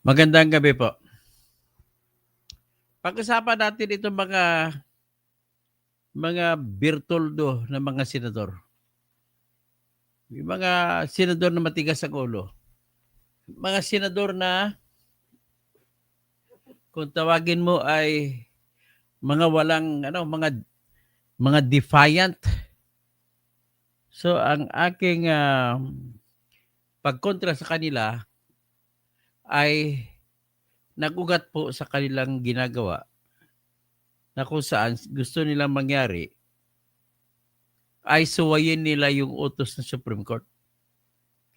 Magandang gabi po. Pag-usapan natin itong mga birtoldo na mga senador. Yung mga senador na matigas ang ulo. Mga senador na kung tawagin mo ay mga walang mga defiant. So ang aking pagkontra sa kanila ay nagugat po sa kanilang ginagawa na kung saan gusto nilang mangyari ay suwayin nila yung utos ng Supreme Court.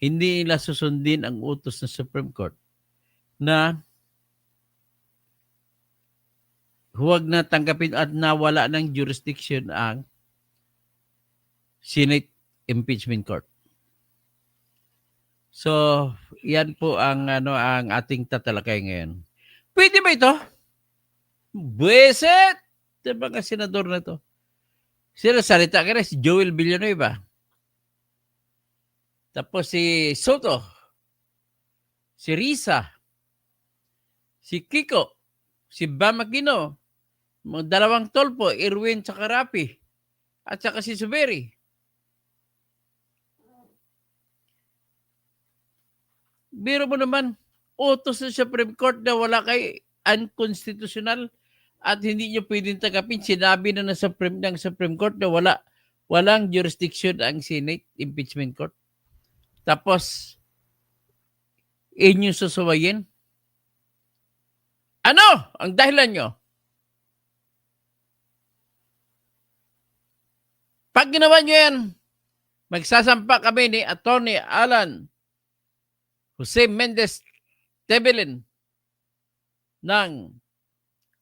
Hindi nila susundin ang utos ng Supreme Court na huwag na tanggapin at nawala ng jurisdiction ang Senate Impeachment Court. So, yan po ang ating tatalakay ngayon. Pwede ba ito? Buweset! Yung mga senador na to. Sila salita ka na, si Joel Villanueva. Tapos si Soto. Si Risa. Si Kiko. Si Bam Aquino. Mga dalawang tolpo, Irwin tsaka Rapi. At saka si Suberi. Biro mo naman, utos ng Supreme Court na wala kay unconstitutional at hindi nyo pwedeng tagapin. Sinabi na ng Supreme Court na walang jurisdiction ang Senate Impeachment Court. Tapos, inyo susuwayin. Ano ang dahilan nyo? Pag ginawa nyo yan, magsasampa kami ni Attorney Alan Jose Mendez Tebelin ng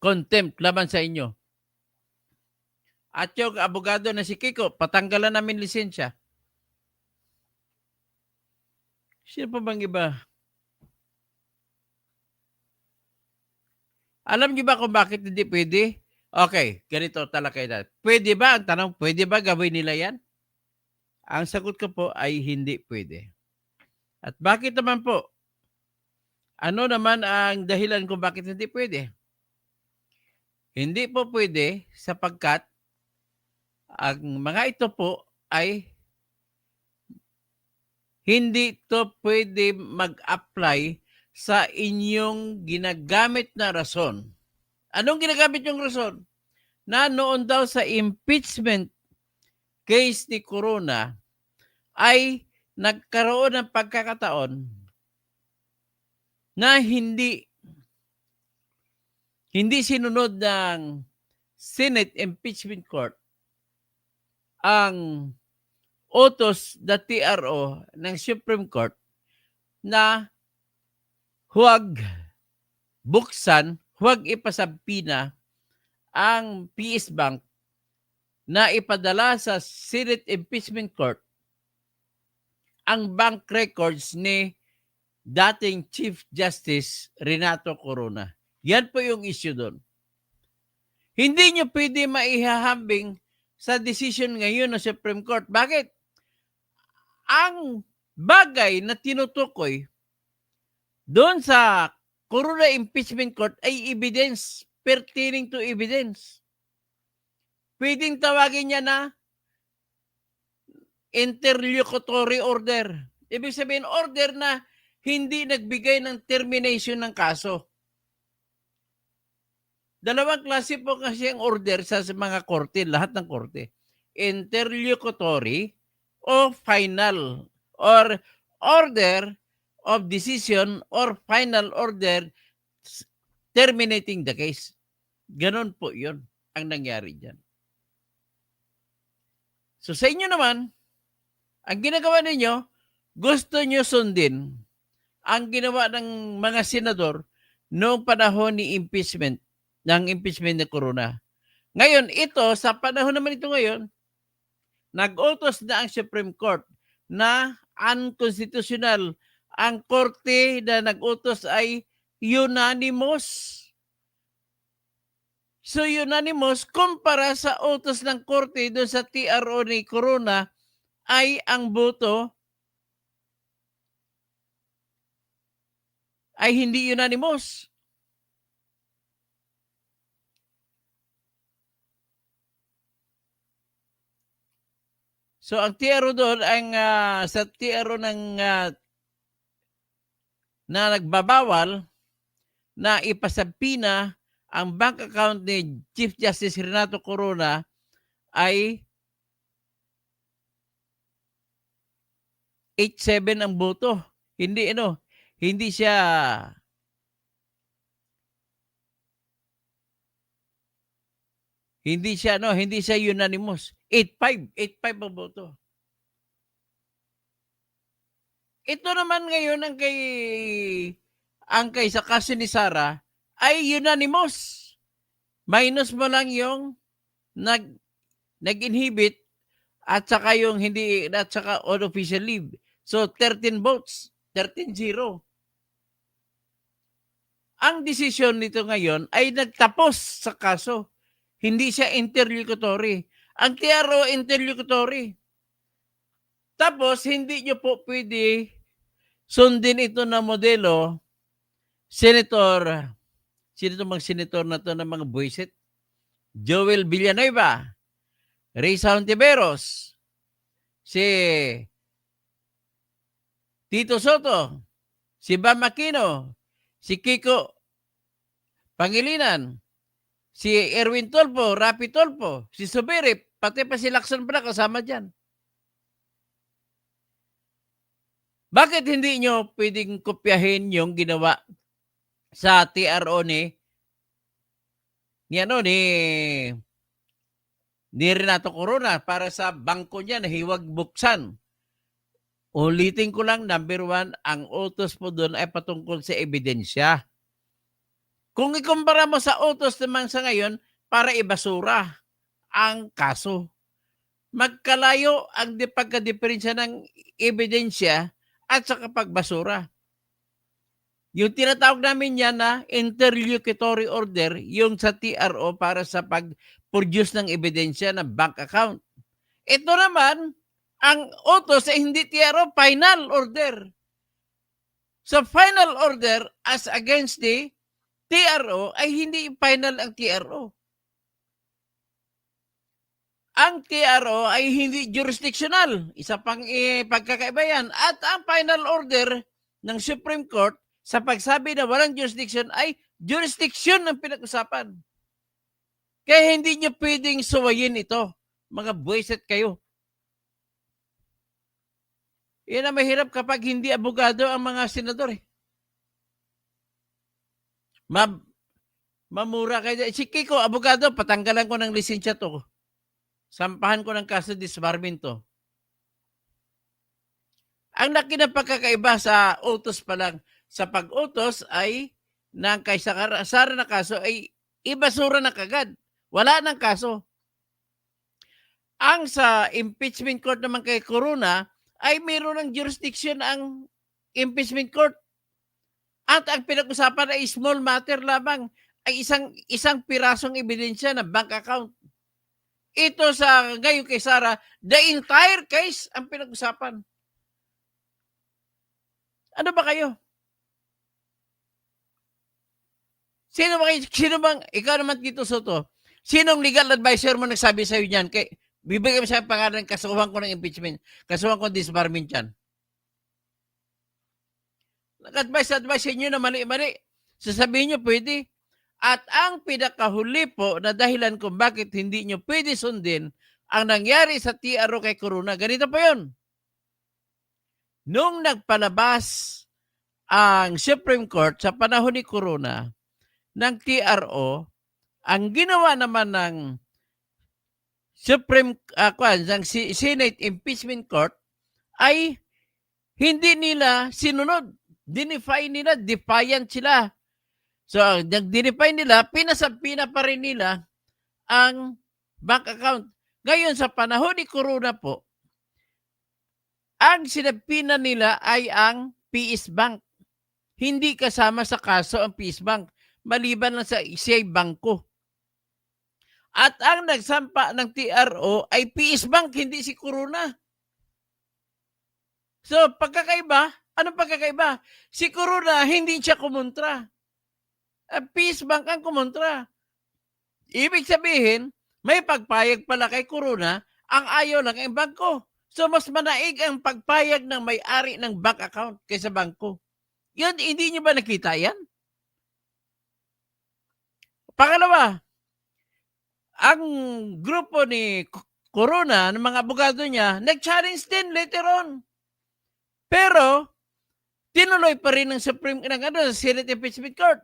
contempt laban sa inyo. At yung abogado na si Kiko, patanggalan namin lisensya. Sino pa bang iba? Alam niyo ba kung bakit hindi pwede? Okay, ganito talakay natin. Pwede ba? Ang tanong, pwede ba gawin nila yan? Ang sagot ko po ay hindi pwede. At bakit naman po? Ano naman ang dahilan kung bakit hindi pwede? Hindi po pwede sapagkat ang mga ito po ay hindi to pwede mag-apply sa inyong ginagamit na rason. Anong ginagamit yung rason? Na noon daw sa impeachment case ni Corona ay nagkaroon ng pagkakataon na hindi sinunod ng Senate Impeachment Court ang utos na TRO ng Supreme Court na huwag buksan, huwag ipasabpina ang PS Bank na ipadala sa Senate Impeachment Court ang bank records ni dating Chief Justice Renato Corona. Yan po yung issue doon. Hindi nyo pwede maihahambing sa decision ngayon ng Supreme Court. Bakit? Ang bagay na tinutukoy doon sa Corona Impeachment Court ay evidence, pertaining to evidence. Pwedeng tawagin niya na interlocutory order. Ibig sabihin, order na hindi nagbigay ng termination ng kaso. Dalawang klase po kasi ang order sa mga korte, lahat ng korte. Interlocutory o final, or order of decision or final order terminating the case. Ganon po yun ang nangyari dyan. So sa inyo naman, ang ginagawa ninyo, gusto nyo sundin ang ginawa ng mga senador noong panahon ni impeachment, ng impeachment ni Corona. Ngayon, ito, sa panahon naman ito ngayon, nag-utos na ang Supreme Court na unconstitutional. Ang korte na nag-utos ay unanimous. So unanimous, kumpara sa utos ng korte doon sa TRO ni Corona, ay ang boto ay hindi unanimous. So ang TRO doon sa TRO na nagbabawal na ipasabpina ang bank account ni Chief Justice Renato Corona ay 8-7 ang boto. Hindi hindi siya hindi siya unanimous. 8-5 ang boto. Ito naman ngayon ang kay sa kaso ni Sara ay unanimous. Minus mo lang yung nag-inhibit at saka yung hindi at saka unofficial leave. So 13 votes, 13-0. Ang desisyon nito ngayon ay nagtapos sa kaso. Hindi siya interlocutory. Ang TRO interlocutory. Tapos hindi niyo po pwede sundin ito na modelo, Senator, sino itong mga senator na to ng mga buwisit? Joel Villanueva, Risa Hontiveros, si Tito Soto, si Bam Aquino, si Kiko Pangilinan, si Erwin Tolpo, Rapi Tolpo, si Subirip, pati pa si Lacson pala kasama dyan. Bakit hindi nyo pwedeng kopyahin yung ginawa sa TRO ni Renato Corona para sa bangko niya na hiwag buksan? Ulitin ko lang, number 1, ang utos po doon ay patungkol sa ebidensya. Kung ikumpara mo sa utos naman sa ngayon, para ibasura ang kaso. Magkalayo ang pagkadiferensya ng ebidensya at sa pagbasura. Yung tinatawag namin yan na interlocutory order, yung sa TRO para sa pag-produce ng ebidensya ng bank account. Ito naman, ang utos ay hindi TRO, final order. So final order as against the TRO ay hindi final ang TRO. Ang TRO ay hindi jurisdictional. Isa pang pagkakaiba yan. At ang final order ng Supreme Court sa pagsabi na walang jurisdiction ay jurisdiction ang pinag-usapan. Kaya hindi nyo pwedeng suwayin ito. Mga buwisit kayo. Yan ang mahirap kapag hindi abogado ang mga senador. Mamura kayo. Si Kiko, abogado, patanggalan ko ng lisensya to. Sampahan ko ng kaso disbarment to. Ang laki ng pagkakaiba sa utos pa lang. Sa pag-utos ay ng kay Sara na kaso ay ibasura na kagad. Wala nang kaso. Ang sa impeachment court naman kay Corona ay mayroon ng jurisdiction ang impeachment court. At ang pinag-usapan ay small matter lamang, ay isang pirasong ebidensya na bank account. Ito sa ngayon kay Sara, the entire case ang pinag-usapan. Ano ba kayo? Sino bang, ikaw naman Tito Soto, sinong legal advisor mo nagsabi sa'yo niyan? Bibigyan mo siya pangalan, kasuhan ko ng impeachment, kasuhan ko ng disbarment yan. Nag-advise nyo na mali-mali. Sasabihin nyo, pwede. At ang pinakahuli po na dahilan kung bakit hindi nyo pwede sundin ang nangyari sa TRO kay Corona, ganito po yun. Nung nagpalabas ang Supreme Court sa panahon ni Corona ng TRO, ang ginawa naman ng Senate Impeachment Court ay hindi nila sinunod. Dinefy nila, defiant sila. So, nag-defy nila, pinasabpina pa rin nila ang bank account. Ngayon, sa panahon ni Corona po, ang sinabpina nila ay ang PS Bank. Hindi kasama sa kaso ang PS Bank, maliban lang sa isa'y bangko. At ang nagsampa ng TRO ay PS Bank, hindi si Corona. So, pagkakaiba, Anong pagkakaiba? Si Corona, hindi siya kumontra. Peace Bank ang kumontra. Ibig sabihin, may pagpayag pala kay Corona, ang ayaw lang ang bangko. So, mas manaig ang pagpayag ng may-ari ng bank account kaysa bangko. Yan, hindi nyo ba nakita yan? Pangalawa, ang grupo ni Corona, ng mga abogado niya, nag-challenge din later on. Pero, tinuloy pa rin ng Senate Impeachment Court.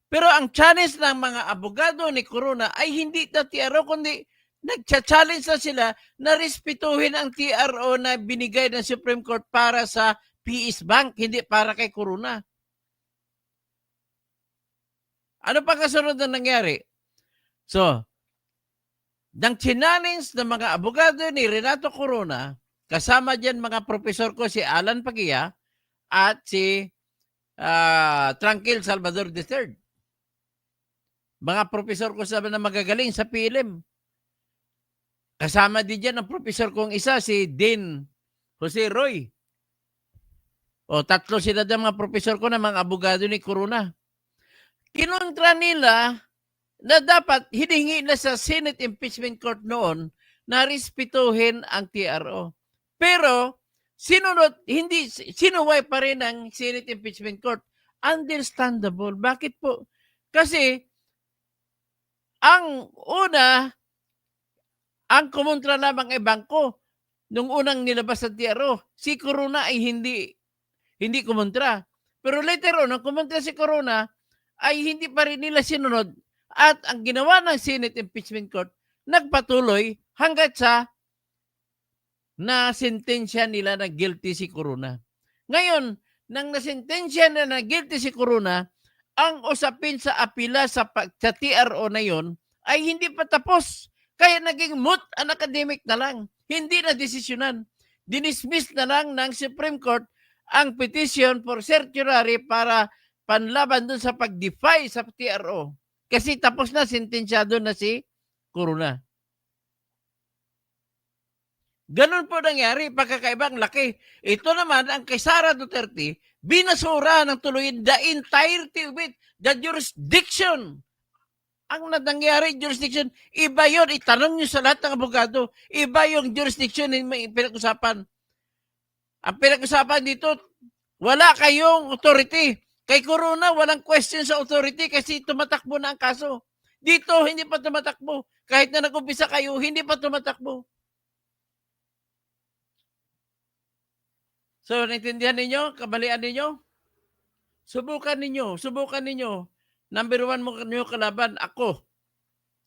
Pero ang challenge ng mga abogado ni Corona ay hindi na TRO, kundi nagcha-challenge na sila na respetuhin ang TRO na binigay ng Supreme Court para sa Peace Bank, hindi para kay Corona. Ano pa kasunod na nangyari? So, nang challenge ng mga abogado ni Renato Corona, kasama dyan mga profesor ko si Alan Pagia at si Tranquil Salvador III. Mga profesor ko sabi na magagaling sa PLM. Kasama din dyan ang profesor kong isa, si Dean Jose Roy. O, tatlo sila dyan mga profesor ko na mga abogado ni Corona. Kinontra nila na dapat hiningi na sa Senate Impeachment Court noon na respetuhin ang TRO. Pero, sinuway pa rin ang Senate Impeachment Court. Understandable. Bakit po? Kasi, ang una, ang kumontra lamang ay bangko. Nung unang nilabas sa TRO, si Corona ay hindi kumontra. Pero later on, nung kumontra si Corona, ay hindi pa rin nila sinunod. At ang ginawa ng Senate Impeachment Court, nagpatuloy hanggat sa nasentensya nila na guilty si Corona. Ngayon, nang nasentensya na guilty si Corona, ang usapin sa apila sa TRO na yon ay hindi pa tapos. Kaya naging moot an academic na lang. Hindi na desisyonan. Dinismiss na lang ng Supreme Court ang petition for certiorari para panlaban dun sa pag-defy sa TRO. Kasi tapos na, sentensyado na si Corona. Ganun po nangyari, pagkakaibang laki. Ito naman, ang kay Sara Duterte, binasura ng tuluyin the entirety of it, the jurisdiction. Ang nangyari, jurisdiction, iba yun. Itanong nyo sa lahat ng abogado, iba yung jurisdiction na pinag-usapan. Ang pinag-usapan dito, wala kayong authority. Kay Corona, walang question sa authority kasi tumatakbo na ang kaso. Dito, hindi pa tumatakbo. Kahit na nag-umpisa kayo, hindi pa tumatakbo. So, naintindihan ninyo? Kabalian ninyo? Subukan ninyo. Number one mo nyo kalaban, ako.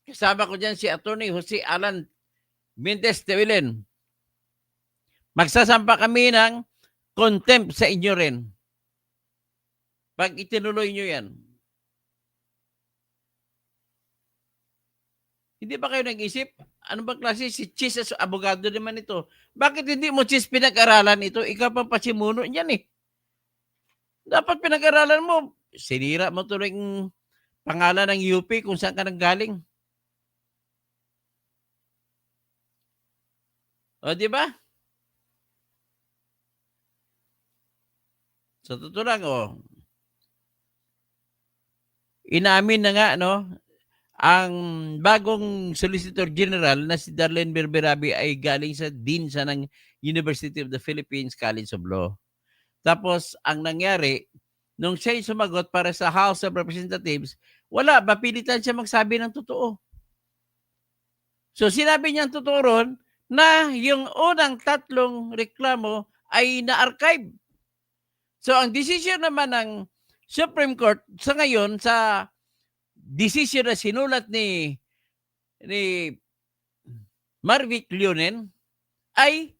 Kasama ko dyan si Atty. Jose Alan Mendez Tewilen. Magsasampa kami ng contempt sa inyo rin. Pag itinuloy nyo yan. Hindi ba kayo nag-isip? Ano ba klase? Si Chis, abogado naman ito. Bakit hindi mo, Chis, pinag-aralan ito? Ikaw pa pasimuno niyan eh. Dapat pinag-aralan mo. Sinira mo tuloy yung pangalan ng UP kung saan ka nanggaling. O, di ba? Sa totoo lang, inamin na nga, no? Ang bagong Solicitor General na si Darlene Berberabi ay galing sa Dean sa ng University of the Philippines College of Law. Tapos, ang nangyari, nung siya'y sumagot para sa House of Representatives, wala, mapilitan siya magsabi ng totoo. So, sinabi niya ang totoo ron na yung unang tatlong reklamo ay na-archive. So, ang decision naman ng Supreme Court sa ngayon, sa decision na sinulat ni Marvick Leonen, ay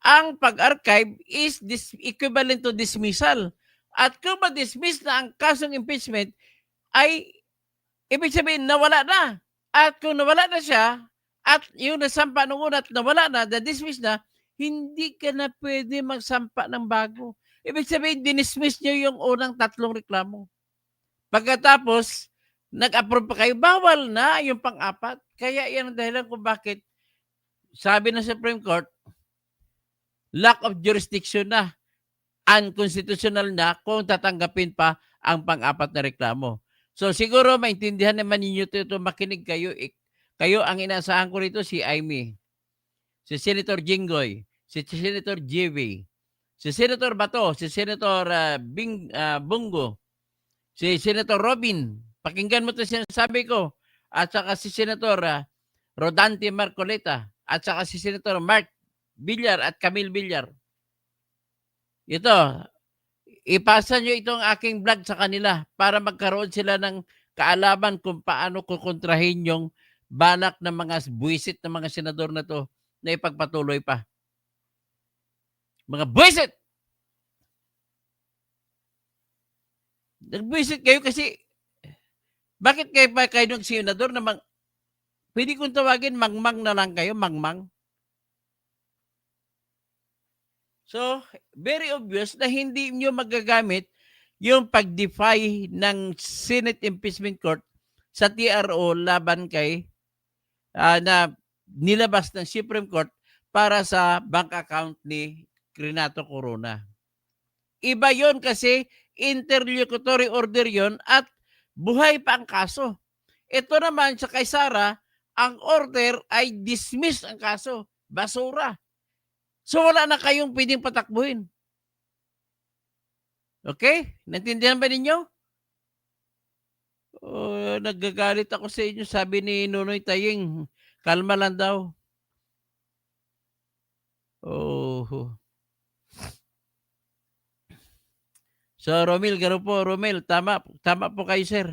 ang pag-archive is equivalent to dismissal. At kung ma-dismiss na ang kasong impeachment, ay ibig sabihin nawala na. At kung nawala na siya, at yung nasampa nung una at nawala na, na-dismiss na, hindi ka na pwede magsampa ng bago. Ibig sabihin, dinismiss nyo yung unang tatlong reklamo. Pagkatapos, nag-approve pa kayo, bawal na yung pang-apat. Kaya yan ang dahilan kung bakit sabi ng Supreme Court, lack of jurisdiction na. unconstitutional na kung tatanggapin pa ang pang-apat na reklamo. So siguro maintindihan naman ninyo ito, makinig kayo. Kayo ang inaasahan ko rito si Amy, si Senator Jinggoy, si Senator JV, si Senator Bato, si Senator Bungo, si Senator Robin. Pakinggan mo ito sinasabi ko. At saka si Senator Rodante Marcoleta. At saka si Senator Mark Villar at Camille Villar. Ito, ipasa nyo itong aking vlog sa kanila para magkaroon sila ng kaalaman kung paano kukontrahin yung balak ng mga buwisit ng mga senador na to na ipagpatuloy pa. Mga buwisit! Nagbuwisit kayo kasi bakit kayo pa kayo ng senador na pwede kong tawagin mangmang na lang kayo, mangmang? So, very obvious na hindi nyo magagamit yung pag-defy ng Senate Impeachment Court sa TRO laban kay na nilabas ng Supreme Court para sa bank account ni Renato Corona. Iba yon kasi interlocutory order yon at buhay pa ang kaso. Ito naman sa kay Sara, ang order ay dismiss ang kaso. Basura. So wala na kayong pwedeng patakbuhin. Okay? Naintindihan ba ninyo? Nagagalit ako sa inyo. Sabi ni Nunoy Taying, kalma lang daw. So, Romel, gano'n po, Romel, tama po kayo, sir.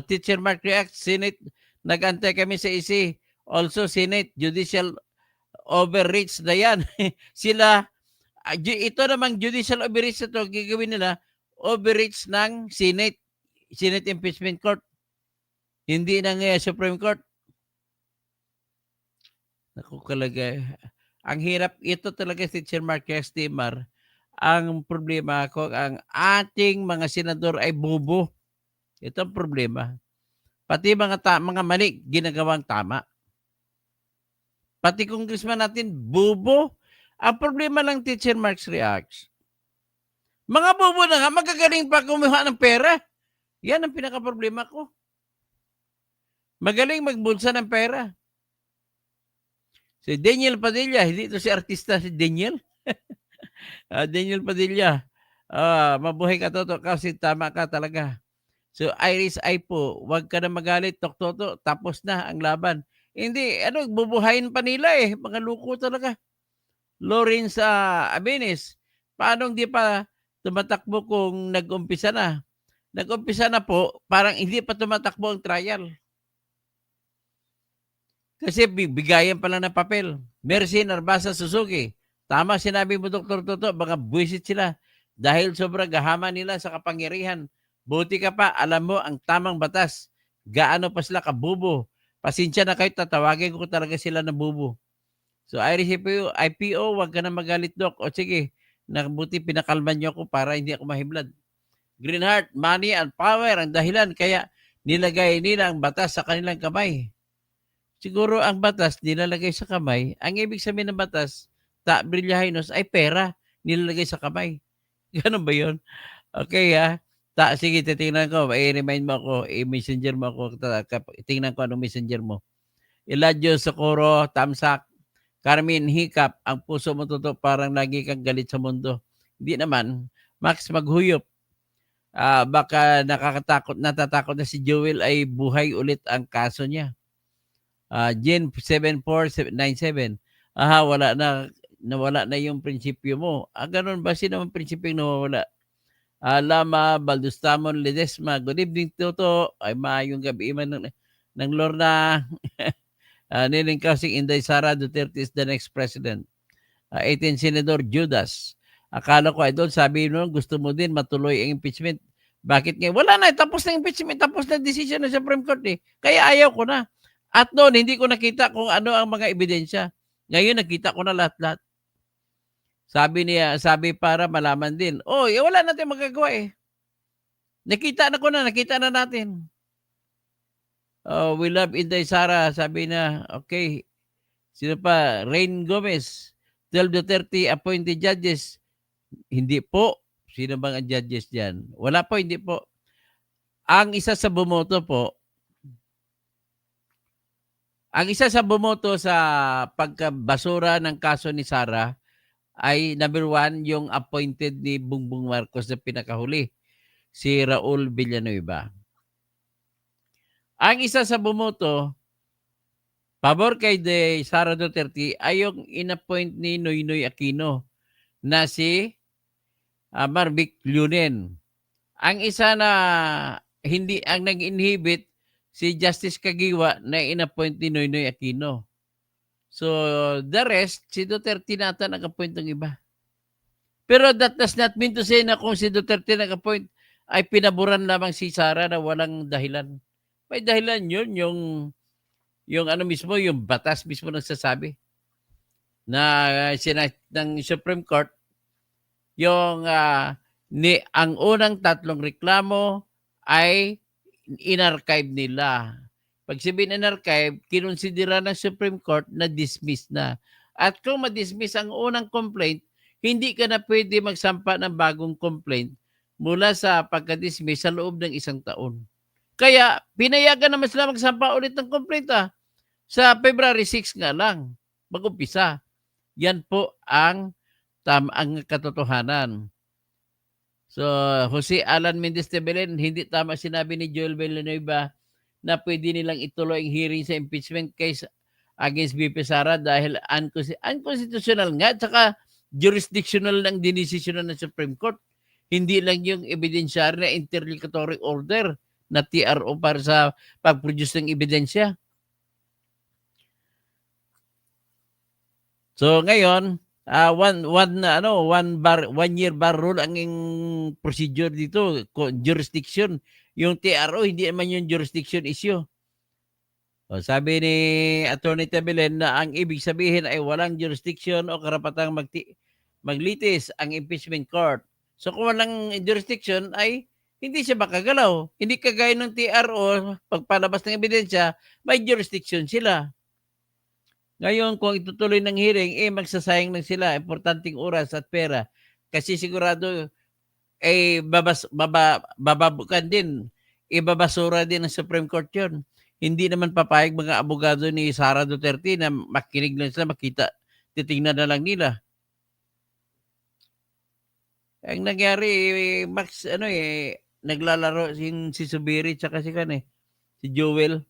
Teacher Mark React, Senate, nag-antay kami sa EC. Also, Senate, Judicial Overreach na yan. Sila, ito namang Judicial Overreach na ito, gagawin nila, overreach ng Senate Impeachment Court. Hindi ng Supreme Court. Naku talaga. Ang hirap, ito talaga, Teacher Mark React, Timar. Ang problema ko, ang ating mga senador ay bobo. Ito ang problema. Pati mga mali, ginagawang tama. Pati congressman natin, bobo. Ang problema lang, Teacher Marks Reacts. Mga bobo na nga, magagaling pa kumuha ng pera. Yan ang pinaka-problema ko. Magaling magbulsa ng pera. Si Daniel Padilla, hindi ito si artista si Daniel. Daniel Padilla, mabuhay ka toto kasi tama ka talaga. So Iris ay po, wag ka na magalit, Toktoto, tapos na ang laban. Hindi, bubuhayin pa nila mga luko talaga. Lawrence Abenes, paano hindi pa tumatakbo kung nag-umpisa na? Nag-umpisa na po, parang hindi pa tumatakbo ang trial. Kasi bigayan pa lang ng papel. Mercy Narbasa Suzuki, tama sinabi mo, Dr. Toto, mga buwisit sila dahil sobrang gahama nila sa kapangyarihan. Buti ka pa, alam mo ang tamang batas. Gaano pa sila kabubo. Pasensya na kayo, tatawagin ko talaga sila na bubo. So, Irish IPO, wag ka na magalit, Doc. O sige, buti pinakalman niyo ako para hindi ako mahiblad. Greenheart, money and power ang dahilan kaya nilagay nila ang batas sa kanilang kamay. Siguro ang batas nilalagay sa kamay, ang ibig sabihin ng batas, Brillahinos, ay pera nilalagay sa kamay. Ganun ba yun? Okay sige, titingnan ko. I-remind mo ako, i-messenger mo ako. Tingnan ko anong messenger mo. Eladio Socorro, Tamsak, Carmen Hiccup, ang puso mo totoo, parang lagi kang galit sa mundo. Hindi naman. Max Maghuyop, baka natatakot na si Joel ay buhay ulit ang kaso niya. Jen 7497, nawala na yung prinsipyo mo. Ganun ba? Sino ang prinsipyo nawawala? Lama Baldustamon Ledesma, good evening, Toto. Ay maayong gabi man ng Lorna. Niling Kasing Inday Sara Duterte is the next president. 18 Senador Judas. Akala ko, Idol, sabi mo, gusto mo din matuloy ang impeachment. Bakit ngayon? Wala na, tapos na impeachment, tapos na decision ng Supreme Court Kaya ayaw ko na. At noon, hindi ko nakita kung ano ang mga ebidensya. Ngayon, nakita ko na lahat-lahat. Sabi para malaman din. Wala natin magagawa Nakita na natin. We love Inday Sara, sabi na, okay. Sino pa? Rain Gomez, 12 Duterte appointed judges. Hindi po. Sino bang ang judges diyan? Wala po, hindi po. Ang isa sa bumoto sa pagkabasura ng kaso ni Sara ay number 1, yung appointed ni Bongbong Marcos na pinakahuli, si Raul Villanueva. Ang isa sa bumoto pabor kay Sara Duterte ay yung inappoint ni Noynoy Aquino na si Marvic Lunen. Ang isa na hindi ang nag-inhibit si Justice Kagiwa na inappoint ni Noynoy Aquino. So, the rest, si Duterte nata nag-appoint ng iba. Pero that does not mean to say na kung si Duterte nag-appoint ay pinaboran lamang si Sara na walang dahilan. May dahilan yun, yung ano mismo, yung batas mismo nagsasabi na ng Supreme Court, yung ang unang 3 reklamo ay in-archive nila. Pag sabihin in-archive, kinonsidera ng Supreme Court na dismiss na. At kung ma-dismiss ang unang complaint, hindi ka na pwede magsampa ng bagong complaint mula sa pagka-dismiss sa loob ng 1 taon. Kaya, pinayagan naman sila magsampa ulit ng complaint sa February 6 nga lang, mag-umpisa. Yan po ang katotohanan. So, Jose Alan Mendez de Belen, hindi tama sinabi ni Joel Villanueva na pwede nilang ituloy ang hearing sa impeachment case against VP Sara dahil unconstitutional nga, tsaka jurisdictional lang dinesisyonan ng Supreme Court. Hindi lang yung evidensyari na interlocutory order na TRO para sa pag-produce ng ebidensya. So ngayon, 1 year bar rule ang procedure dito, jurisdiction. Yung TRO hindi naman yung jurisdiction issue. O, sabi ni Attorney Tabelen na ang ibig sabihin ay walang jurisdiction o karapatang maglitis ang impeachment court. So kung walang jurisdiction ay hindi siya makagalaw. Hindi kagaya ng TRO, pagpalabas ng ebidensya, may jurisdiction sila. Ngayon, kung itutuloy ng hearing, magsasayang lang sila. Importanteng oras at pera. Kasi sigurado, bababukan din. Ibabasura din ng Supreme Court yun. Hindi naman papayag mga abogado ni Sara Duterte na makinig lang sila, makita, titingnan na lang nila. Ang nangyari, Max, naglalaro si Subiri tsaka si Joel.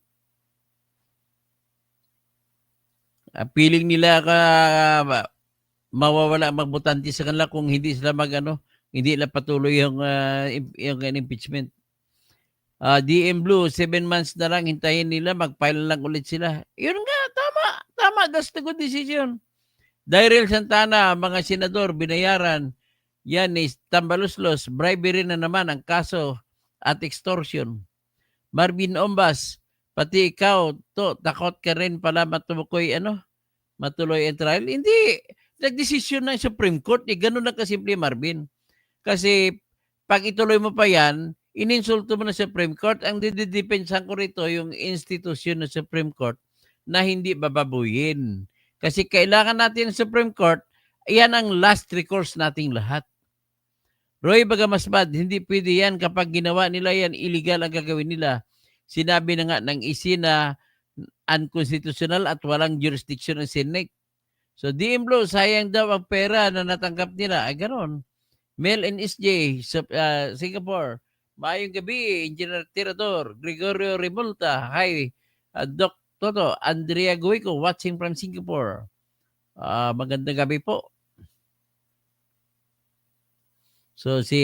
Feeling nila mawawala magbutante sa kanila kung hindi sila hindi na patuloy yung impeachment. DM Blue, 7 months na lang, hintayin nila, mag-file lang ulit sila. Yun nga, tama, that's the good decision. Daryl Santana, mga senador, binayaran, yan is tambaluslos, bribery na naman ang kaso at extortion. Marvin Ombas, pati ikaw, takot ka rin pala matukoy, matuloy ang trial. Hindi, nagdesisyon ng Supreme Court, ganun lang kasimple, Marvin. Kasi, pag ituloy mo pa yan, ininsulto mo na Supreme Court, ang didepensahan ko rito yung institusyon ng Supreme Court na hindi bababuyin. Kasi kailangan natin ng Supreme Court, yan ang last recourse nating lahat. Roy Bagamasbad, hindi pwede yan kapag ginawa nila yan, illegal ang gagawin nila. Sinabi na nga ng ICI na unconstitutional at walang jurisdiction ng Senate. So, DM Blue, sayang daw ang pera na natanggap nila. Ay, ganon. Mel and SJ, Singapore. Maayong gabi, Engineer Tirador, Gregorio Remulta. Hi, Doc Toto, Andrea Guico, watching from Singapore. Magandang gabi po. So, si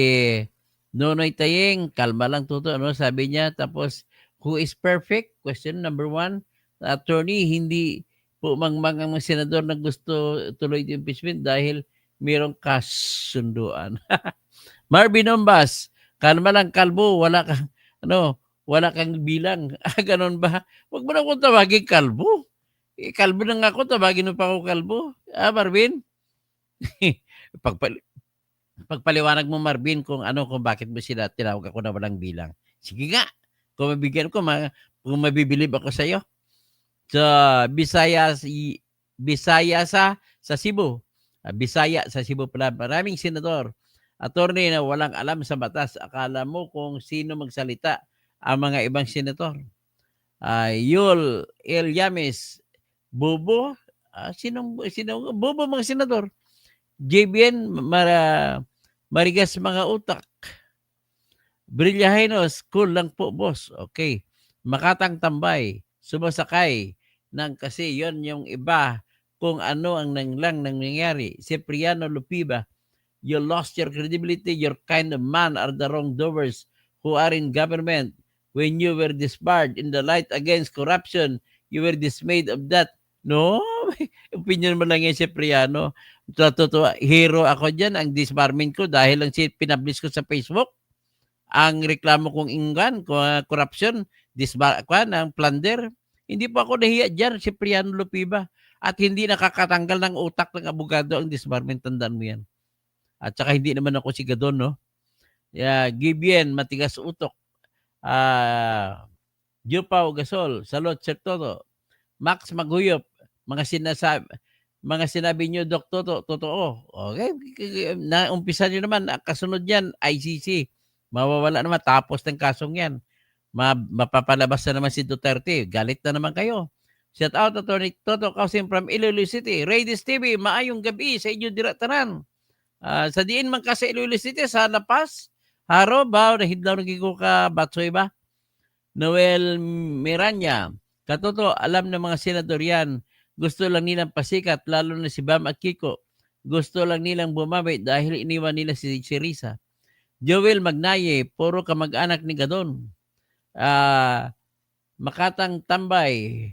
Nonoy Tayeng, kalma lang Toto, sabi niya. Tapos, who is perfect? Question number 1. Attorney, hindi po mangmang ang senador na gusto tuloy yung impeachment dahil mayroong kasunduan. Marvin Ombas, kalma lang kalbo, wala kang bilang. Ganon ba? Huwag mo na akong tawagin kalbo. Kalbo na nga ako, tawagin mo pa ako kalbo. Marvin? Pagpaliwanag mo, Marvin, kung bakit mo sila tinawag ako na walang bilang. Sige nga, kung mabigyan ko, kung mabibilib ako sa iyo. So, Bisaya sa Cebu. Bisaya sa Cebu pala. Maraming senador Attorney na walang alam sa batas. Akala mo kung sino magsalita ang mga ibang senator. Yul El Yamis, bobo? Sino bobo mga senador? JBN, marigas mga utak. Brillahenos, cool lang po, boss. Okay. Makatang Tambay, sumasakay ng kasi yon yung iba kung ano ang nangyari. Cipriano Lupiba, you lost your credibility. Your kind of man are the wrongdoers who are in government. When you were disbarred in the light against corruption, you were dismayed of that. No? Opinion mo lang yan, Cipriano. Totoo, hero ako dyan. Ang disbarment ko dahil lang pinablis ko sa Facebook. Ang reklamo kong inggan, corruption, ng plunder. Hindi pa ako nahiya dyan, Cipriano Lupiba. At hindi nakakatanggal ng utak ng abogado ang disbarment. Tandaan mo yan. At saka hindi naman ako sigadon, no? Gibien, matigas utok. Jupaw Gasol, Salot Sir Toto. Max Maguyop, mga sinabi nyo, Dok Toto, totoo. Okay, naumpisa nyo naman, kasunod yan, ICC. Mawawala naman, tapos ng kasong yan. Mapapalabas na naman si Duterte. Galit na naman kayo. Shout out, Attorney Toto Kausim from Iloilo City. Radius TV, maayong gabi sa inyo diratanan. Sa diin man ka sa Iloilo City, sa La Paz, haro ba, nahidlaw nagiging ka, batsoy ba? Noel Miranya, katoto, alam ng mga senador yan. Gusto lang nilang pasikat, lalo na si Bam at Kiko. Gusto lang nilang bumabay dahil iniwan nila si Risa. Joel Magnaye, puro kamag-anak ni Gadon. Makatang Tambay,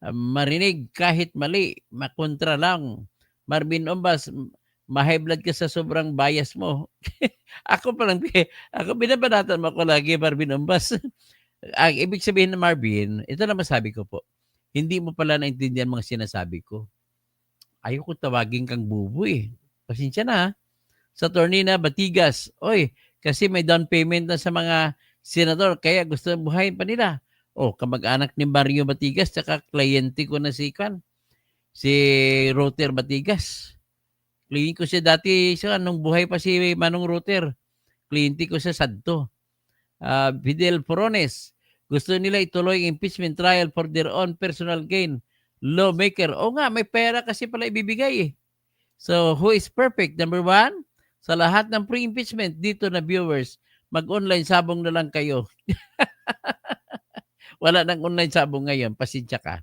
marinig kahit mali, makontra lang. Marvin Ombas, ma-high blood ka sa sobrang bias mo. Ako binabanatan mo ko lagi, Marvin Ombas. Ang ibig sabihin ng Marvin, ito na masabi ko po, hindi mo pala naintindihan mga sinasabi ko. Ayoko tawagin kang bubo eh. Pasensya na. Sa Tornina, Batigas, oy, kasi may down payment na sa mga senador, kaya gusto buhayin pa nila. Kamag-anak ni Mario Batigas, saka kliyente ko na si Router Batigas. Kliyente ko siya dati, nung buhay pa si Manong Router. Kliyente ko siya sadto. Fidel Forones, gusto nila ituloy impeachment trial for their own personal gain. Lawmaker, nga, may pera kasi pala ibibigay eh. So, who is perfect? Number one, sa lahat ng pre-impeachment dito na viewers, mag-online sabong na lang kayo. Wala nang online sabong ngayon, pasensya ka.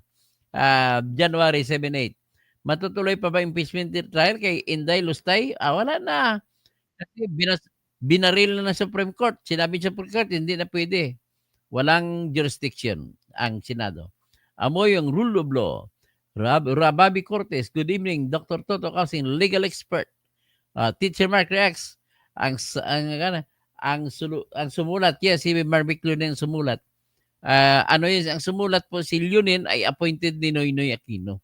January 7-8. Matutuloy pa ba impeachment trial kay Inday Lustay? Wala na. Kasi binaril na ng Supreme Court. Sinabi sa Supreme Court, hindi na pwede. Walang jurisdiction ang Senado. Amoy yung rule of law. Rababi Cortez, good evening. Dr. Toto Kausin, legal expert. Teacher Mark Rex, ang sumulat. Yes, si Marvick Lunin ang sumulat. Ang sumulat po si Lunin ay appointed ni Noynoy Aquino.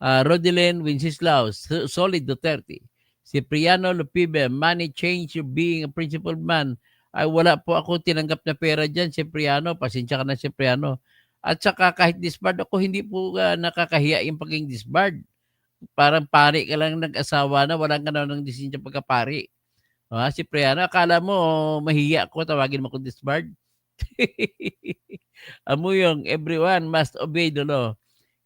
Rodelyn Wenceslao, solid Duterte. Cipriano Lupibe, money change you being a principled man. Ay wala po ako tinanggap na pera dyan, Cipriano. Pasensya ka na, Cipriano. At saka kahit disbarred ako, hindi po nakakahiya yung pagiging disbarred. Parang pari ka lang nag-asawa na, walang ka na ng decision pagkapari. Cipriano, akala mo mahiya ako, tawagin mo kung disbarred. Amuyong, everyone must obey the law.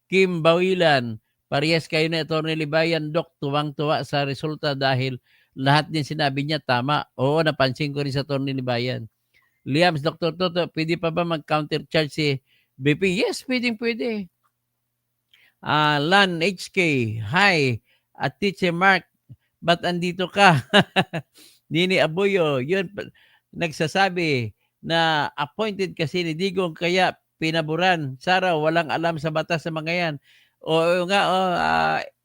Kim Bawilan, parehas kayo na Atty. Libayan, Dok, tuwang-tuwa sa resulta dahil lahat din sinabi niya tama. Oo, napansin ko rin sa Atty. Libayan. Liams, Dr. Toto, pwede pa ba mag-countercharge si BP? Yes, pwede. Lan HK, hi. At Teacher Mark, ba't andito ka? Nini Abuyo, yun, nagsasabi na appointed kasi ni Digong kaya pinaburan. Sara, walang alam sa batas sa mga yan.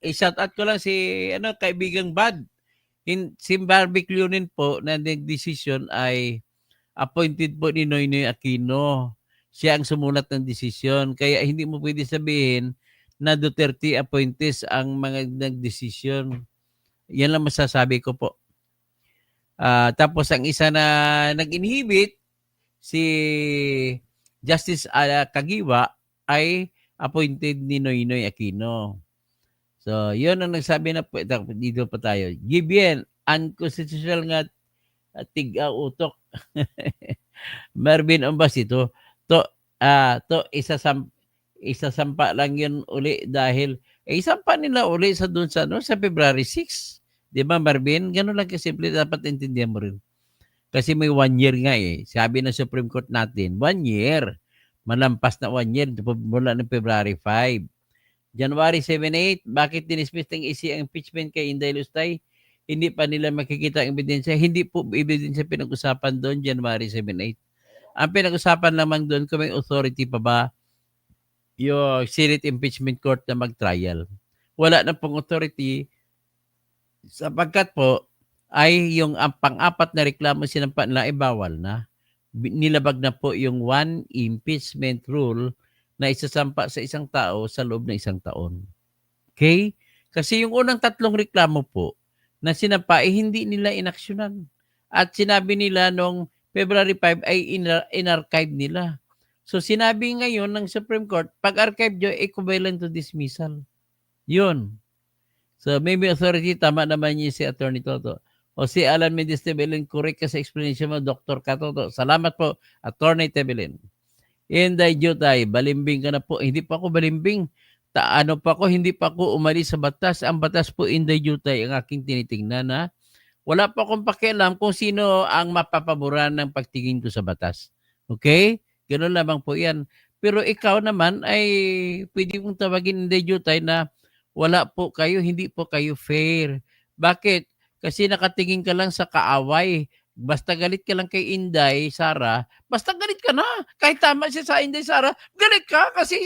I-shout out ko lang si kaibigang Bad. Si Barbie Clunin po na nag-decision ay appointed po ni Noynoy Aquino. Siya ang sumulat ng desisyon. Kaya hindi mo pwede sabihin na Duterte appointees ang mga nag-decision. Yan lang masasabi ko po. Tapos ang isa na nag-inhibit, si Justice Kagiwa ay appointed ni Noynoy Aquino. So, yun ang nagsabi na dito pa tayo. Gibien, unconstitutional nga tig-utok. Marvin Ombas ito. To isasampa lang yun uli dahil isampa nila uli sa doon sa sa February 6. 'Di ba Marvin? Ganun lang kasimple, dapat intindihan mo rin. Kasi may 1 year nga eh. Sabi ng Supreme Court natin, 1 year. Malampas na 1 year mula ng February 5. January 7-8, bakit dinismiss ng EC ang impeachment kay Inday Lustay? Hindi pa nila makikita ang ebidensya. Hindi po ebidensya pinag-usapan doon January 7-8. Ang pinag-usapan lamang doon kung may authority pa ba yung Senate Impeachment Court na mag-trial. Wala na pong authority sapagkat po ay yung ang pang-apat na reklamo sinampa nila ay bawal na. Nilabag na po yung one impeachment rule na isasampa sa isang tao sa loob ng isang taon. Okay? Kasi yung unang tatlong reklamo po na sinampa ay hindi nila inaksyonan. At sinabi nila nung February 5 ay in-archive nila. So sinabi ngayon ng Supreme Court, pag-archive nyo, equivalent to dismissal. Yun. So maybe authority, tama naman niya si Attorney Toto. O si Alan Mendes Tebelin, correct ka sa explanation mo, Dr. Katoto. Salamat po, Attorney Tebelin. Inday Jutay, balimbing ka na po. Hindi pa ako balimbing. Hindi pa ako umalis sa batas. Ang batas po, Inday Jutay, ang aking tinitingnan na wala pa akong pakialam kung sino ang mapapaboran ng pagtingin ko sa batas. Okay? Ganun lamang po yan. Pero ikaw naman ay pwede mong tawagin Inday Jutay na wala po kayo, hindi po kayo fair. Bakit? Kasi nakatingin ka lang sa kaaway. Basta galit ka lang kay Inday Sara, basta galit ka na. Kahit tama siya sa Inday Sara, galit ka. Kasi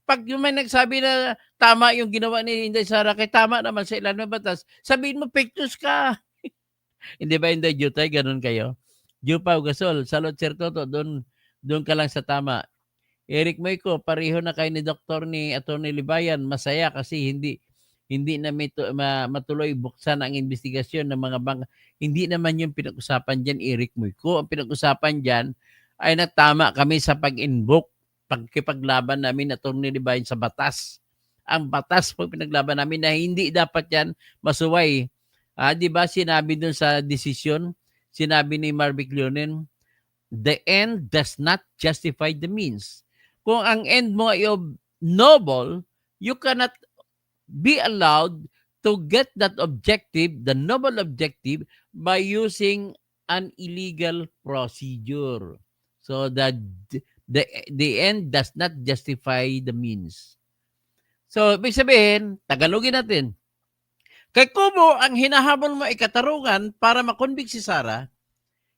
pag may nagsabi na tama yung ginawa ni Inday Sara, kay tama naman sa ilan ng batas, sabihin mo, fake news ka. Hindi ba Inday Jutay? Ganun kayo? Jupaw Gasol, salot Sir Toto, doon ka lang sa tama. Eric Moico, pareho na kayo ni Doktor ni Atty. Libayan. Masaya kasi hindi na matuloy buksan ang investigasyon ng mga bangka. Hindi naman yung pinag-usapan dyan, Eric Moico. Ang pinag-usapan dyan ay natama kami sa pag-invoke, pagkipaglaban namin Atty. Libayan sa batas. Ang batas po pinaglaban namin na hindi dapat yan masuway. Di ba sinabi dun sa desisyon, sinabi ni Marvick Leonen, the end does not justify the means. Kung ang end mo ay noble, you cannot be allowed to get that objective, the noble objective, by using an illegal procedure. So that the end does not justify the means. So, ibig sabihin, Tagalogin natin, kay Kubo, ang hinahabol mo ay katarungan para makonvict si Sara,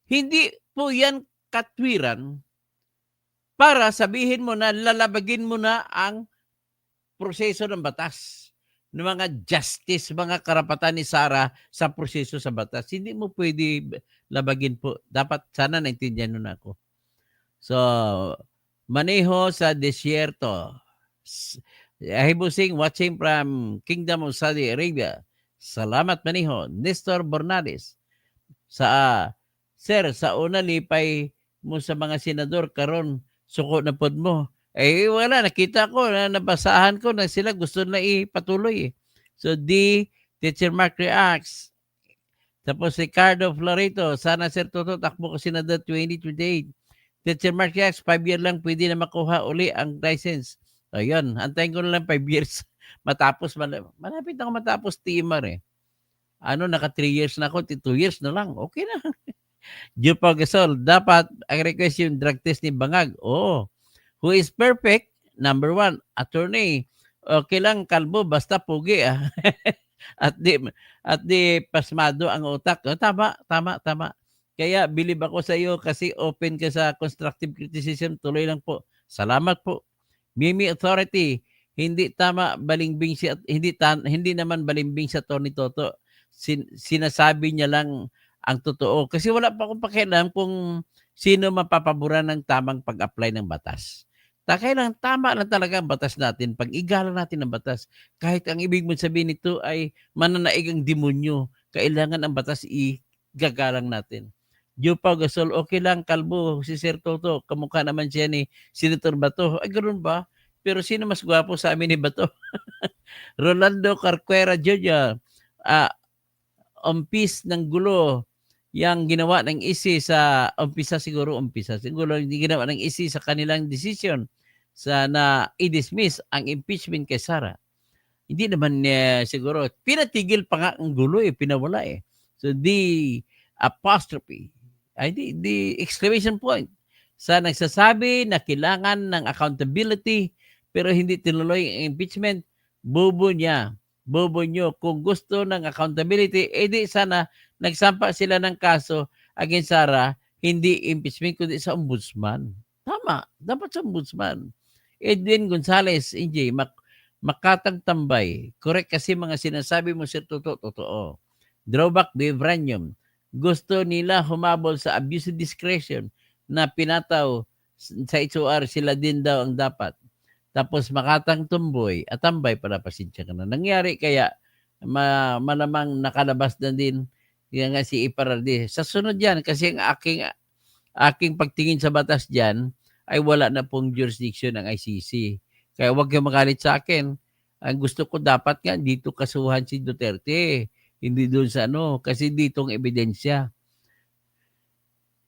hindi po yan katwiran para sabihin mo na lalabagin mo na ang proseso ng batas, ng mga justice, mga karapatan ni Sara sa proseso sa batas. Hindi mo pwede labagin po. Dapat sana naintindihan nun ako. So, maneho sa desierto. Ahibusing watching from Kingdom of Saudi Arabia. Salamat maneho. Nestor Bornales. Sir, sa una lipay mo sa mga senador karon suko na pod mo. Wala, nakita ko, nabasahan ko na sila gusto na ipatuloy. So, Teacher Mark reacts. Tapos, Ricardo Florito, sana Sir Toto, takbo ko senador 2028. Teacher Mark reacts, 5 year lang pwede na makuha uli ang license. Ayun, antayin ko na lang 5 years. Malapit na ako matapos TMR eh. Naka 3 years na ako, 2 years na lang. Okay na. Jupa Gasol, dapat ang request yung drug test ni Bangag. Oo. Who is perfect? Number 1, attorney. Okay lang, kalbo, basta pugi. at di pasmado ang utak. Tama. Kaya believe ako sa iyo kasi open ka sa constructive criticism. Tuloy lang po. Salamat po. Mimi Authority, hindi tama balimbing si hindi naman balimbing sa Tony Toto. Sinasabi niya lang ang totoo kasi wala pa akong pakialam kung sino mapapaboran ng tamang pag-apply ng batas. Kailangan tama lang talaga ang batas natin. Pag-igalan natin ang batas. Kahit ang ibig mong sabihin nito ay mananaig ang demonyo, kailangan ang batas igagalang natin. Jupa Gasol, okay lang, kalbo, si Sir Toto, kamukha naman siya ni Senator Bato. Ay, ganoon ba? Pero sino mas gwapo sa amin ni Bato? Rolando Carquera Jr. umpis ng gulo yang ginawa ng ICC sa umpisa siguro hindi ginawa ng ICC sa kanilang decision sa na i-dismiss ang impeachment kay Sara. Hindi naman siguro pinatigil pa nga ang gulo pinawala So the apostrophe ay the exclamation point sa nagsasabi na kailangan ng accountability pero hindi tinuloy ang impeachment, bobo nyo. Kung gusto ng accountability, di sana nagsampa sila ng kaso against Sara, hindi impeachment kundi sa ombudsman. Tama, dapat sa ombudsman. Edwin Gonzalez, EJ, makatagtambay. Correct kasi mga sinasabi mo sir, totoo. Drawback Vibranium. Gusto nila humabol sa abuse of discretion na pinataw sa HOR, sila din daw ang dapat. Tapos makatang tambay para pasensya ka na. Nangyari kaya malamang nakalabas na din kaya nga si Iparardi. Sa sunod yan, kasi ang aking pagtingin sa batas dyan ay wala na pong jurisdiction ng ICC. Kaya huwag kayong magalit sa akin. Ang gusto ko dapat nga dito kasuhan si Duterte. Hindi doon sa kasi ditong ebidensya.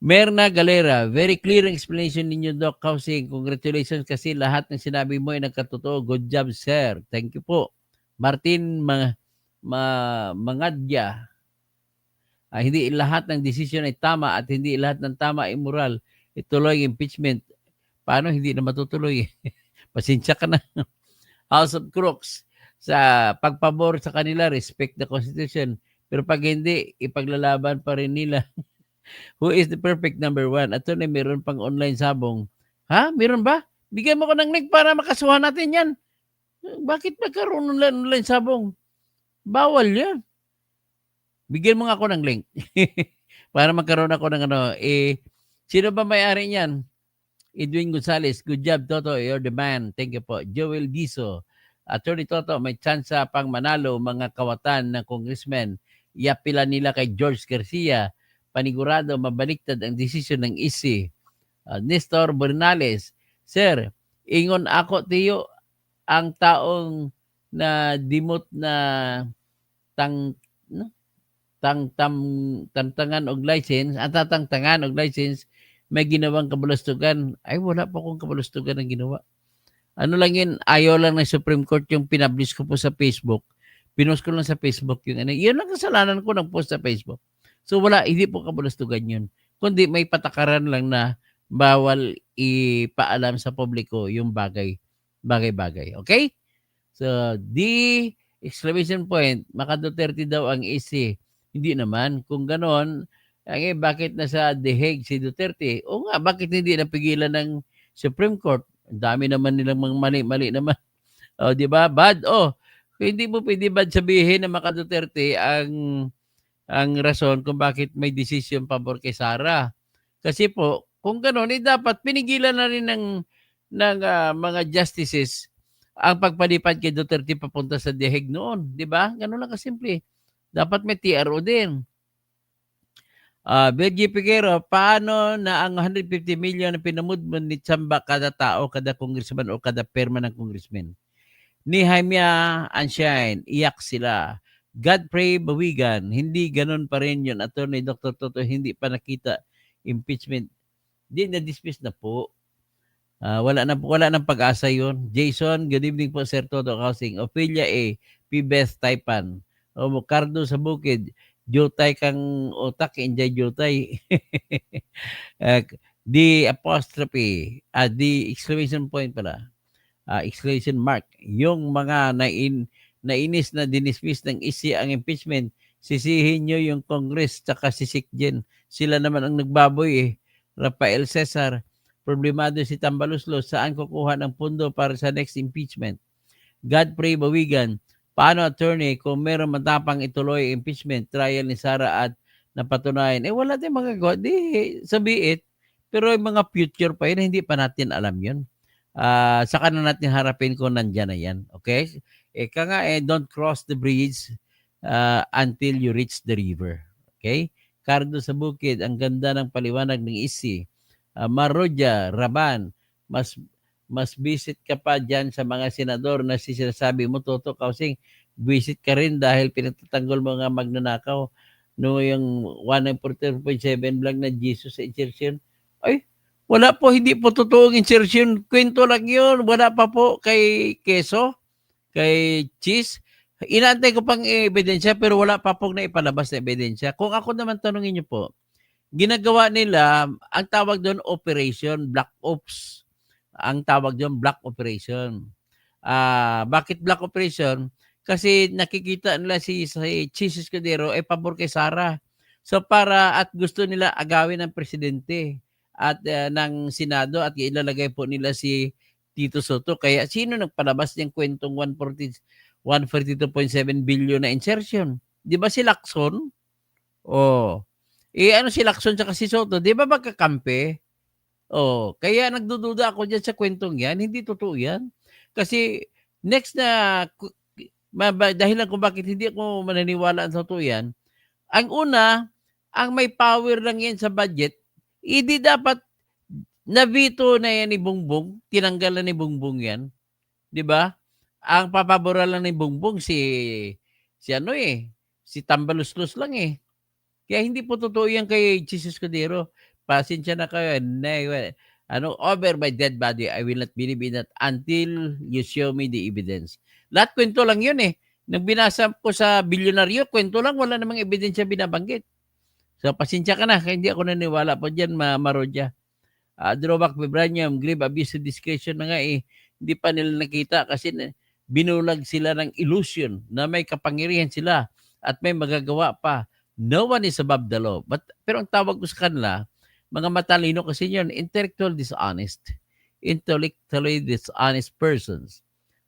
Merna Galera, very clear explanation ninyo, Doc Housing. Congratulations kasi lahat ng sinabi mo ay nagkatotoo. Good job, sir. Thank you po. Martin Mangadya, hindi lahat ng decision ay tama at hindi lahat ng tama ay moral. Ituloy impeachment. Paano hindi na matutuloy? Pasensya ka na. House of Crooks, sa pagpabor sa kanila, respect the Constitution. Pero pag hindi, ipaglalaban pa rin nila. Who is the perfect number one? At na meron pang online sabong. Ha? Meron ba? Bigyan mo ko ng link para makasuhan natin yan. Bakit magkaroon ng online sabong? Bawal yan. Bigyan mo nga ako ng link. Para magkaroon ako ng sino ba may-ari niyan? Edwin Gonzalez, good job Toto, you're the man. Thank you po. Joel Diso, Attorney Toto, may tsansa pang manalo mga kawatan ng congressman. Iapila nila kay George Garcia. Panigurado mabaliktad ang desisyon ng ICC. Nestor Bernales, Sir, ingon ako tiyo ang taong na dimot na tangtangan og license, tatangtangan og license, may ginawang kabulastugan. Ay, wala pa akong kabulastugan ang ginawa. Ano lang yun, ayaw lang ng Supreme Court yung pinablish ko po sa Facebook. Pinost ko lang sa Facebook yung yun lang kasalanan ko ng post sa Facebook. So wala, hindi po kabulastugan yun. Kundi may patakaran lang na bawal ipaalam sa publiko yung bagay-bagay. Okay? So, the exclamation point, Maka Duterte daw ang ICC. Hindi naman. Kung ganon, bakit nasa The Hague si Duterte? O nga, bakit hindi napigilan ng Supreme Court? Ang dami naman nilang mga mali-mali naman. O, di ba? Bad. Hindi mo pwede bad sabihin na Maka Duterte ang rason kung bakit may decision pabor kay Sara. Kasi po, kung gano'n, dapat pinigilan na rin ng mga justices ang pagpalipad kay Duterte papunta sa The Hague noon. Di ba? Gano'n lang kasimple. Dapat may TRO din. Benji Figuero, paano na ang 150 million na pinamudmod ni Chamba kada tao, kada congressman o kada perma ng congressman? Ni Jaime Anshine, iyak sila. Godfrey Bawigan, hindi ganun pa rin yun. Attorney Dr. Toto, hindi pa nakita impeachment. Di na-dismiss na po. Wala nang pag-asa yun. Jason, good evening po, Sir Toto Housing. Ophelia A. P. Beth Taipan. Cardo sa Bukid. Jutay kang otak, enjoy jutay. The apostrophe, the exclamation point pala. Exclamation mark. Yung mga nainis na dinismiss ng ICC ang impeachment, sisihin nyo yung Congress tsaka si Sikjen. Sila naman ang nagbaboy Rafael Cesar, problemado si Tambaluslos, saan kukuha ng pundo para sa next impeachment? Godfrey Bawigan, paano attorney kung meron matapang ituloy impeachment trial ni Sara at napatunayan? Wala tayong magagawa. Di sabiit. Pero yung mga future pa yun, hindi pa natin alam yun. Saka na natin harapin kung nandyan na yan. Okay? Don't cross the bridge until you reach the river. Okay? Cardo sa Bukid, ang ganda ng paliwanag ng ICC. Marodja, Raban, mas visit ka pa dyan sa mga senador na sinasabi mo, Toto Kausing, visit ka rin dahil pinagtatanggol mo nga magnanakaw. no yung 144.7 lang na Jesus sa insertion. Ay, wala po, hindi po totoong insertion. Kwento lang yun. Wala pa po kay Keso, kay Cheese. Inaantay ko pang ebidensya pero wala pa pong naipalabas na ebidensya. Kung ako naman tanungin niyo po, ginagawa nila, ang tawag doon operation, black ops. Ang tawag doon black operation. Bakit black operation? Kasi nakikita nila si Chis Escudero ay pabor kay Sara. So para at gusto nila agawin ng presidente at ng Senado at ilalagay po nila si Tito Soto. Kaya sino nagpalabas ng kwentong 142.7 billion na insertion? Di ba si Lacson? Oh. Ano si Lacson at si Soto? Di ba magkakampi? Oh, kaya nagdududa ako diyan sa kwentong 'yan, hindi totoo 'yan. Kasi next na dahilan kung bakit hindi ako maniniwala sa totoo 'yan, ang una, ang may power lang 'yan sa budget, hindi dapat na-veto na 'yan ni Bongbong, tinanggal na ni Bongbong 'yan, 'di ba? Ang papaboran lang ni Bongbong si ano, si Tambaluslos lang, eh. Kaya hindi po totoo 'yan kay Chis Escudero. Pasensya na kayo, over my dead body, I will not believe in that until you show me the evidence. Lahat kwento lang 'yun, eh. Nung binasa ko sa bilyonaryo, kwento lang, wala namang ebidensya binabanggit. So, pasensya ka na, kaya hindi ako naniwala po diyan, Marodya. Drawback vibranium, grave abuse of discretion na nga, eh. Hindi pa nila nakita kasi binulag sila ng illusion na may kapangyarihan sila at may magagawa pa. No one is above the law. Pero ang tawag ko sa kanila, mga matalino kasi yun, intellectual dishonest. Intellectually dishonest persons.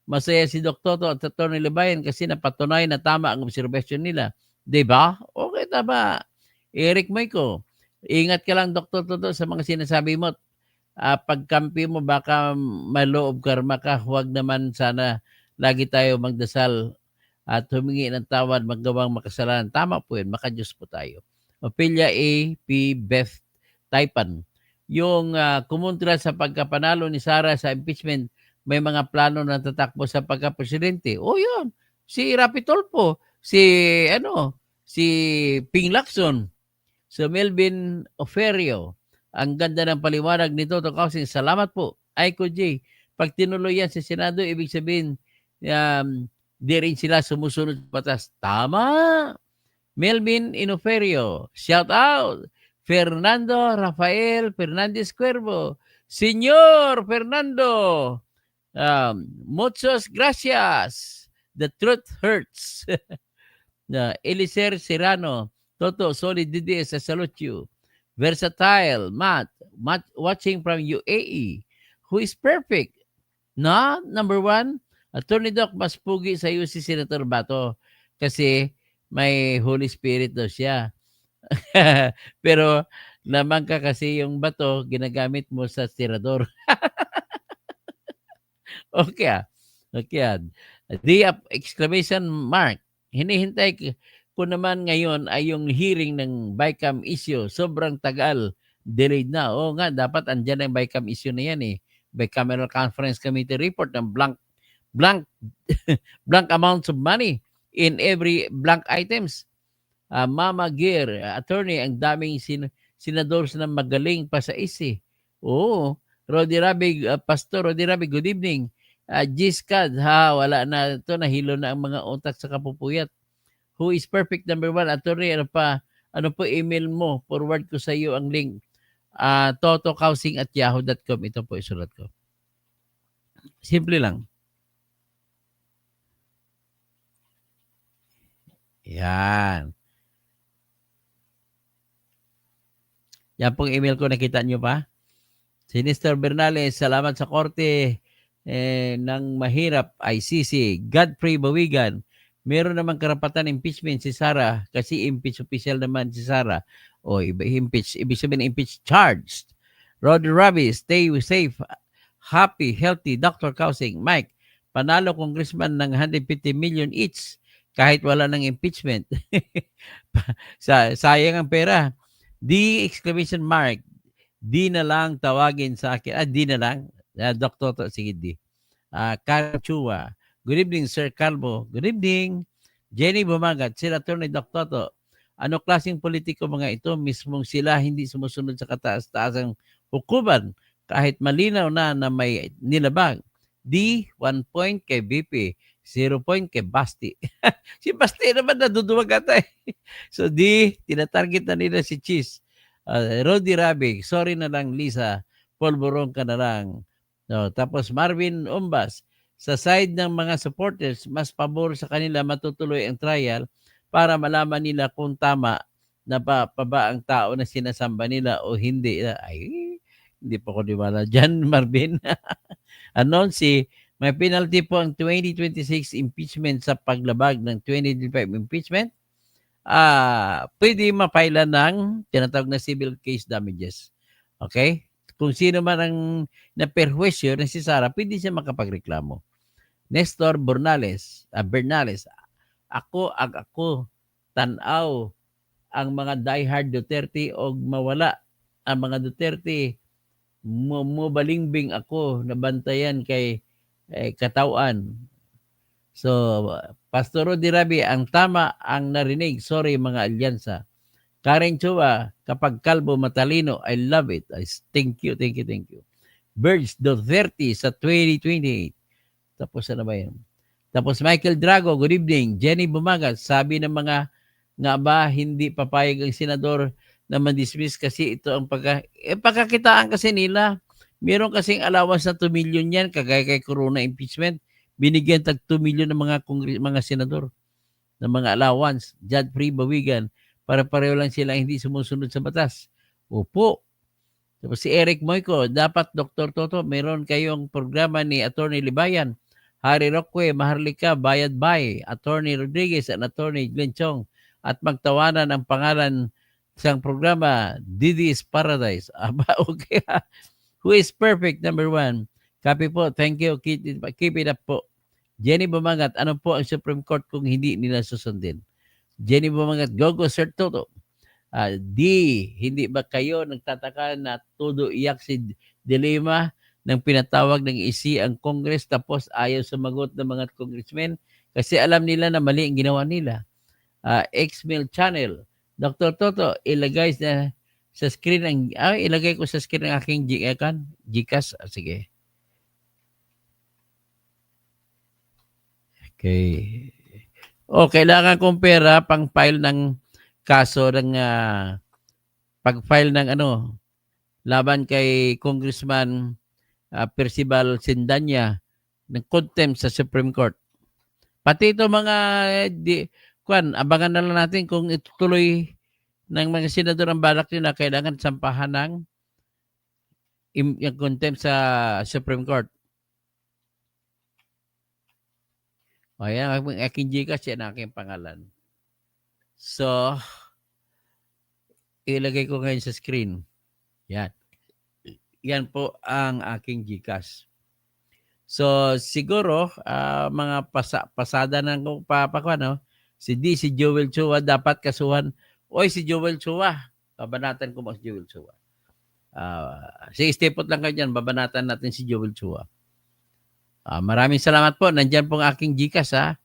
Masaya si Dr. Toto at Atty. Libayan kasi napatunay na tama ang observation nila. Diba? Okay, tama. Eric Moico, ingat ka lang Dr. Toto sa mga sinasabi mo. Pagkampi mo baka maloob karma ka. Huwag naman sana lagi tayo magdasal at humingi ng tawad maggawang makasalanan. Tama po yun. Maka-Diyos po tayo. Ophelia A. P. Beth Taipan. Yung kumontra sa pagkapanalo ni Sara sa impeachment, may mga plano na tatakbo sa pagka-presidente. O yun. Si Rapi Tulfo. Si Ping Lacson. So Melvin Oferio. Ang ganda ng paliwanag nito. Salamat po. Aiko J. Pag tinuloy yan sa Senado, ibig sabihin, di rin sila sumusunod sa batas. Tama! Melvin Inoferio. Shout out! Fernando Rafael Fernandez Cuervo. Senyor Fernando. Muchas gracias. The truth hurts. Eliser Serrano. Toto, solid DDS, I salute you. Versatile, Matt, watching from UAE. Who is perfect? Number one, Attorney Doc, mas pugi sa iyo si Senator Bato kasi may Holy Spirit daw siya. Pero naman ka kasi yung bato, ginagamit mo sa tirador. Okay. Exclamation mark. Hinihintay ko naman ngayon ay yung hearing ng BICAM issue. Sobrang tagal. Delayed na. Oo nga, dapat andyan ang BICAM issue na yan, eh. Bicameral Conference Committee report ng blank amounts of money in every blank items. Mama Gear, attorney, ang daming senadors na magaling pa sa isi. Oo. Rodi Rabig, Pastor Rodi Rabig, good evening. Giscad, wala na ito, nahilo na ang mga utak sa kapupuyat. Who is perfect number one? Attorney, ano po email mo? Forward ko sa iyo ang link. totokausing@yahoo.com. Ito po isulat ko. Simple lang. Yan. Yan pong email ko, nakita nyo pa? Sinister Bernales, salamat sa korte ng mahirap ICC. Godfrey Bawigan, meron naman karapatan impeachment si Sara kasi impeach official naman si Sara. O impeach, ibig sabihin impeach charged. Roddy Rabi, stay safe, happy, healthy. Dr. Kausing, Mike, panalo congressman ng 150 million each kahit wala ng impeachment. Sayang ang pera. Exclamation mark. Di na lang tawagin sa akin. Di na lang. Dr. Sige, di. Carl Chua. Good evening, Sir Calvo. Good evening. Jenny Bumagat. Sir Attorney Dr. Ano klaseng politiko mga ito? Mismong sila hindi sumusunod sa kataas-taasang hukuman kahit malinaw na may nilabag. D, 1 point kay BP, 0 point kay Basti. Si Basti naman naduduwag ata eh. So D, tinatarget na nila si Cheese. Rodi Rabi, sorry na lang Lisa, polborong ka na lang. No, tapos Marvin Umbas, sa side ng mga supporters, mas pabor sa kanila matutuloy ang trial para malaman nila kung tama na pa ba ang tao na sinasamba nila o hindi. Ay, hindi pa ko niwala dyan, Marvin. Anonsi, may penalty po ang 2026 impeachment sa paglabag ng 2025 impeachment. Pwede mapaila ng tinatawag na civil case damages. Okay? Kung sino man ang naperwisyo na si Sara, pwede siya makapagreklamo. Nestor Bernales, ako, tanaw, ang mga diehard Duterte o mawala ang mga Duterte, mubalingbing ako, nabantayan kay katawan. So, Pastor Rodi Rabi, ang tama ang narinig. Sorry mga alyansa. Karen Chua, kapag kalbo matalino, I love it. Thank you. Birds Duterte sa 2028. Tapos na ba yun? Tapos Michael Drago, good evening. Jenny Bumagat, sabi ng mga nga ba hindi papayag ang senador na man-dismiss kasi ito ang pagkakitaan kasi nila. Meron kasing allowance na 2 million yan, kagaya kay Corona impeachment. Binigyan tag 2 million ng mga senador ng mga allowance. Judge Free Bawigan, para pareho lang sila hindi sumusunod sa batas. Opo. Tapos si Eric Moico, dapat Dr. Toto, meron kayong programa ni Attorney Libayan, Harry Roque, Maharlika, Bayad Bay, Attorney Rodriguez, at Attorney Glenn Chong, at magtawanan ang pangalan sa programa, Didi's Paradise. Aba, okay. Who is perfect, number 1. Copy po, thank you, keep it up po. Jenny Bumangat, ano po ang Supreme Court kung hindi nila susundin? Jenny Bumangat, go Sir Toto. D, hindi ba kayo nagtataka na todo iyak si Dilema nang pinatawag ng IC ang Congress tapos ayaw sumagot ng mga congressmen kasi alam nila na mali ang ginawa nila? X-Mail Channel, Dr. Toto, ilagay na sa screen ilagay ko sa screen ang aking Gcash. Sige. Okay. Kailangan kong pera pang file ng kaso ng pag-file ng laban kay Congressman Percival Sindanya ng contempt sa Supreme Court. Pati ito mga abangan na lang natin kung itutuloy ng mga senador ang balak nila, kailangan sampahan ng yung contempt sa Supreme Court. Ayan, ang aking Gcash, yan ang aking pangalan. So, ilagay ko ngayon sa screen. Yan. Yan po ang aking Gcash. So, siguro, mga pasada ng papakuan, si Joel Chua, dapat kasuhan. Oy, si Joel Chua, babanatan ko mo si Joel Chua. Sige, stay put lang kayo dyan, babanatan natin si Joel Chua. Maraming salamat po. Nandyan po ang aking Gcash, ha.